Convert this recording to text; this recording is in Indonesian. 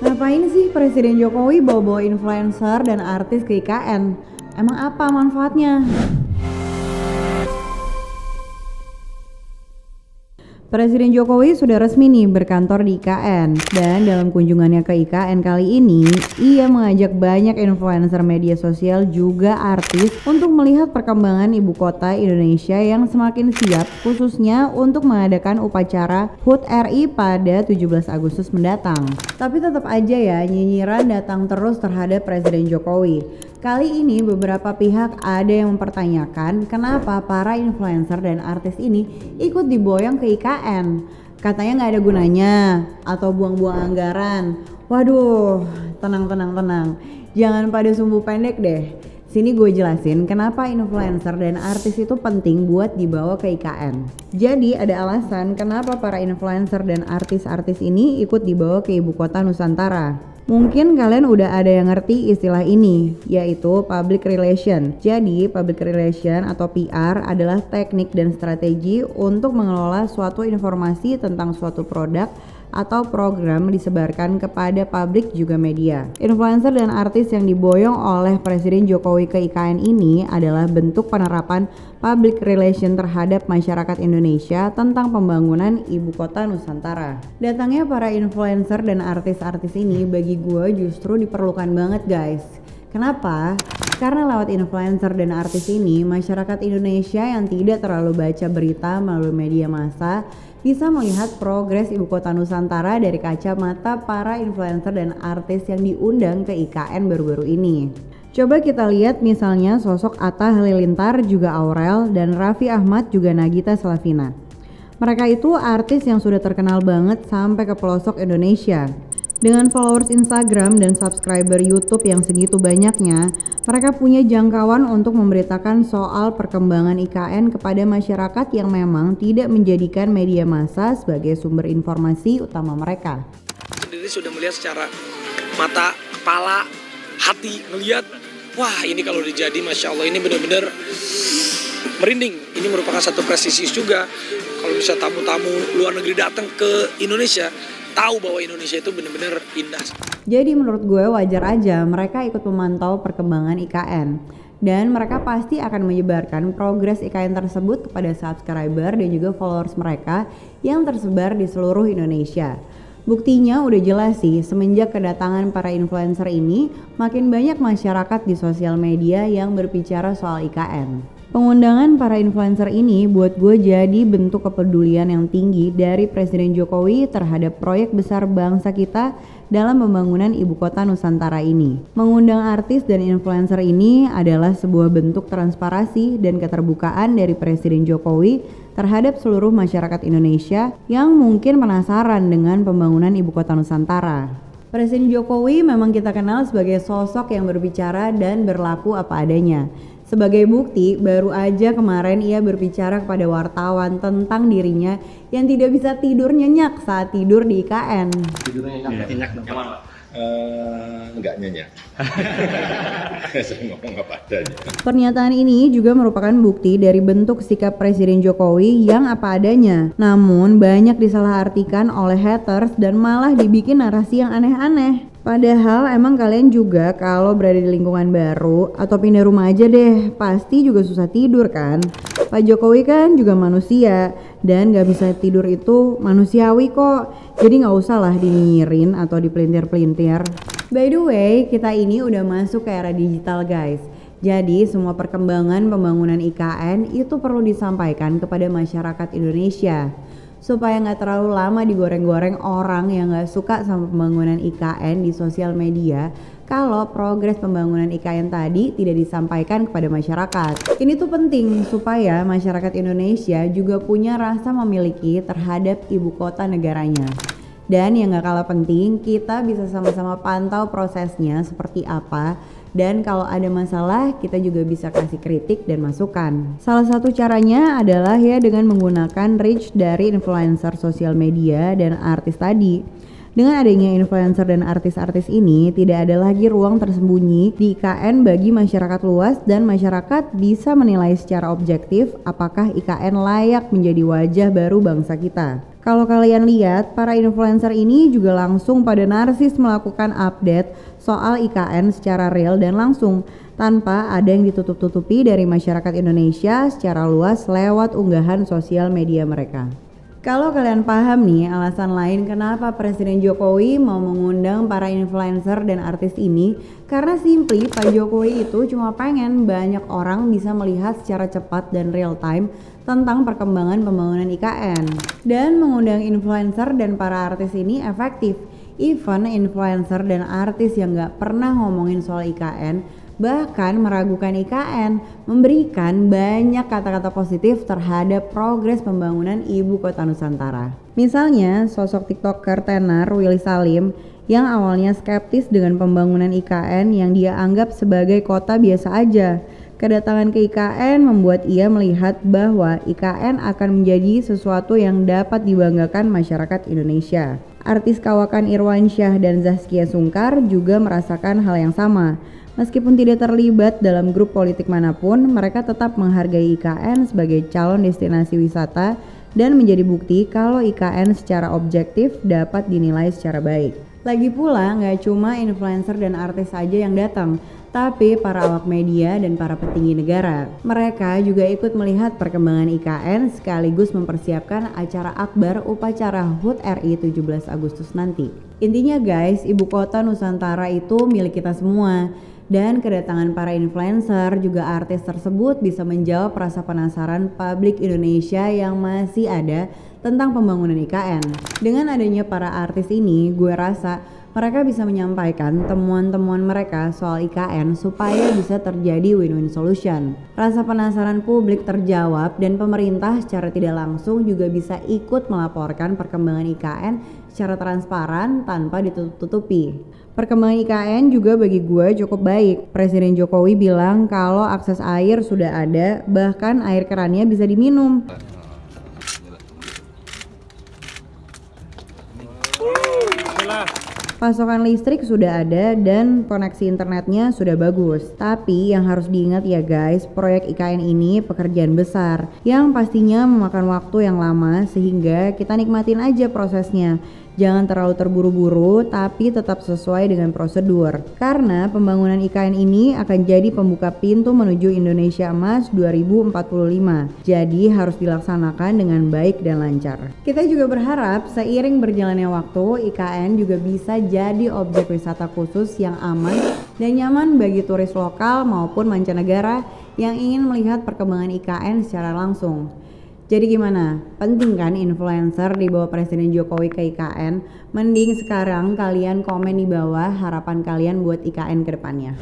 Ngapain sih Presiden Jokowi bawa-bawa influencer dan artis ke IKN? Emang apa manfaatnya? Presiden Jokowi sudah resmi nih berkantor di IKN, dan dalam kunjungannya ke IKN kali ini, ia mengajak banyak influencer media sosial juga artis untuk melihat perkembangan ibu kota Indonesia yang semakin siap, khususnya untuk mengadakan upacara HUT RI pada 17 Agustus mendatang. Tapi tetap aja ya, nyinyiran datang terus terhadap Presiden Jokowi. Kali ini beberapa pihak ada yang mempertanyakan kenapa para influencer dan artis ini ikut diboyong ke IKN. Katanya nggak ada gunanya atau buang-buang anggaran. Waduh, tenang. Jangan pada sumbu pendek deh. Sini gue jelasin kenapa influencer dan artis itu penting buat dibawa ke IKN. Jadi ada alasan kenapa para influencer dan artis-artis ini ikut dibawa ke ibu kota Nusantara. Mungkin kalian udah ada yang ngerti istilah ini, yaitu public relation. Jadi public relation atau PR adalah teknik dan strategi untuk mengelola suatu informasi tentang suatu produk atau program disebarkan kepada publik juga media. Influencer dan artis yang diboyong oleh Presiden Jokowi ke IKN ini adalah bentuk penerapan public relation terhadap masyarakat Indonesia tentang pembangunan ibu kota Nusantara. Datangnya para influencer dan artis-artis ini bagi gue justru diperlukan banget guys. Kenapa? Karena lewat influencer dan artis ini, masyarakat Indonesia yang tidak terlalu baca berita melalui media massa bisa melihat progres ibu kota Nusantara dari kacamata para influencer dan artis yang diundang ke IKN baru-baru ini. Coba kita lihat misalnya sosok Atta Halilintar juga Aurel dan Raffi Ahmad juga Nagita Slavina. Mereka itu artis yang sudah terkenal banget sampai ke pelosok Indonesia. Dengan followers Instagram dan subscriber YouTube yang segitu banyaknya, mereka punya jangkauan untuk memberitakan soal perkembangan IKN kepada masyarakat yang memang tidak menjadikan media massa sebagai sumber informasi utama mereka. Sendiri sudah melihat secara mata, kepala, hati, melihat, wah ini kalau dijadi Masya Allah ini benar-benar merinding. Ini merupakan satu prestisius juga. Kalau bisa tamu-tamu luar negeri datang ke Indonesia, tahu bahwa Indonesia itu benar-benar indah. Jadi menurut gue wajar aja mereka ikut memantau perkembangan IKN. Dan mereka pasti akan menyebarkan progres IKN tersebut kepada subscriber dan juga followers mereka yang tersebar di seluruh Indonesia. Buktinya udah jelas sih, semenjak kedatangan para influencer ini, makin banyak masyarakat di sosial media yang berbicara soal IKN. Pengundangan para influencer ini buat gue jadi bentuk kepedulian yang tinggi dari Presiden Jokowi terhadap proyek besar bangsa kita dalam pembangunan ibu kota Nusantara ini. Mengundang artis dan influencer ini adalah sebuah bentuk transparansi dan keterbukaan dari Presiden Jokowi terhadap seluruh masyarakat Indonesia yang mungkin penasaran dengan pembangunan ibu kota Nusantara. Presiden Jokowi memang kita kenal sebagai sosok yang berbicara dan berlaku apa adanya. Sebagai bukti, baru aja kemarin ia berbicara kepada wartawan tentang dirinya yang tidak bisa tidur nyenyak saat tidur di IKN. Tidurnya nyenyak dong. Enggak nyenyak. Saya ngomong apa adanya. Pernyataan ini juga merupakan bukti dari bentuk sikap Presiden Jokowi yang apa adanya. Namun banyak disalahartikan oleh haters dan malah dibikin narasi yang aneh-aneh. Padahal emang kalian juga kalau berada di lingkungan baru atau pindah rumah aja deh, pasti juga susah tidur kan? Pak Jokowi kan juga manusia dan gak bisa tidur itu manusiawi kok. Jadi gak usah lah dinyinyirin atau dipelintir-pelintir. By the way, kita ini udah masuk ke era digital guys. Jadi semua perkembangan pembangunan IKN itu perlu disampaikan kepada masyarakat Indonesia. Supaya nggak terlalu lama digoreng-goreng orang yang nggak suka sama pembangunan IKN di sosial media kalau progres pembangunan IKN tadi tidak disampaikan kepada masyarakat. Ini tuh penting supaya masyarakat Indonesia juga punya rasa memiliki terhadap ibu kota negaranya. Dan yang gak kalah penting, kita bisa sama-sama pantau prosesnya seperti apa. Dan kalau ada masalah, kita juga bisa kasih kritik dan masukan. Salah satu caranya adalah ya dengan menggunakan reach dari influencer sosial media dan artis tadi. Dengan adanya influencer dan artis-artis ini, tidak ada lagi ruang tersembunyi di IKN bagi masyarakat luas dan masyarakat bisa menilai secara objektif apakah IKN layak menjadi wajah baru bangsa kita. Kalau kalian lihat, para influencer ini juga langsung pada narsis melakukan update soal IKN secara real dan langsung, tanpa ada yang ditutup-tutupi dari masyarakat Indonesia secara luas lewat unggahan sosial media mereka. Kalau kalian paham nih alasan lain kenapa Presiden Jokowi mau mengundang para influencer dan artis ini, karena simply Pak Jokowi itu cuma pengen banyak orang bisa melihat secara cepat dan real time tentang perkembangan pembangunan IKN. Dan mengundang influencer dan para artis ini efektif. Even influencer dan artis yang gak pernah ngomongin soal IKN bahkan meragukan IKN, memberikan banyak kata-kata positif terhadap progres pembangunan ibu kota Nusantara. Misalnya, sosok TikToker tenar Willy Salim yang awalnya skeptis dengan pembangunan IKN yang dia anggap sebagai kota biasa aja. Kedatangan ke IKN membuat ia melihat bahwa IKN akan menjadi sesuatu yang dapat dibanggakan masyarakat Indonesia. Artis kawakan Irwansyah dan Zaskia Sungkar juga merasakan hal yang sama. Meskipun tidak terlibat dalam grup politik manapun, mereka tetap menghargai IKN sebagai calon destinasi wisata dan menjadi bukti kalau IKN secara objektif dapat dinilai secara baik. Lagi pula, nggak cuma influencer dan artis saja yang datang, tapi para awak media dan para petinggi negara. Mereka juga ikut melihat perkembangan IKN sekaligus mempersiapkan acara akbar upacara HUT RI 17 Agustus nanti. Intinya guys, ibu kota Nusantara itu milik kita semua. Dan kedatangan para influencer juga artis tersebut bisa menjawab rasa penasaran publik Indonesia yang masih ada tentang pembangunan IKN. Dengan adanya para artis ini, gue rasa mereka bisa menyampaikan temuan-temuan mereka soal IKN supaya bisa terjadi win-win solution. Rasa penasaran publik terjawab dan pemerintah secara tidak langsung juga bisa ikut melaporkan perkembangan IKN secara transparan tanpa ditutup-tutupi. Perkembangan IKN juga bagi gue cukup baik. Presiden Jokowi bilang kalau akses air sudah ada, bahkan air kerannya bisa diminum. Pasokan listrik sudah ada dan koneksi internetnya sudah bagus. Tapi yang harus diingat ya guys, proyek IKN ini pekerjaan besar yang pastinya memakan waktu yang lama, sehingga kita nikmatin aja prosesnya. Jangan terlalu terburu-buru, tapi tetap sesuai dengan prosedur. Karena pembangunan IKN ini akan jadi pembuka pintu menuju Indonesia Emas 2045. Jadi harus dilaksanakan dengan baik dan lancar. Kita juga berharap seiring berjalannya waktu, IKN juga bisa jadi objek wisata khusus yang aman dan nyaman bagi turis lokal maupun mancanegara yang ingin melihat perkembangan IKN secara langsung. Jadi gimana? Penting kan influencer di bawah Presiden Jokowi ke IKN? Mending sekarang kalian komen di bawah harapan kalian buat IKN ke depannya.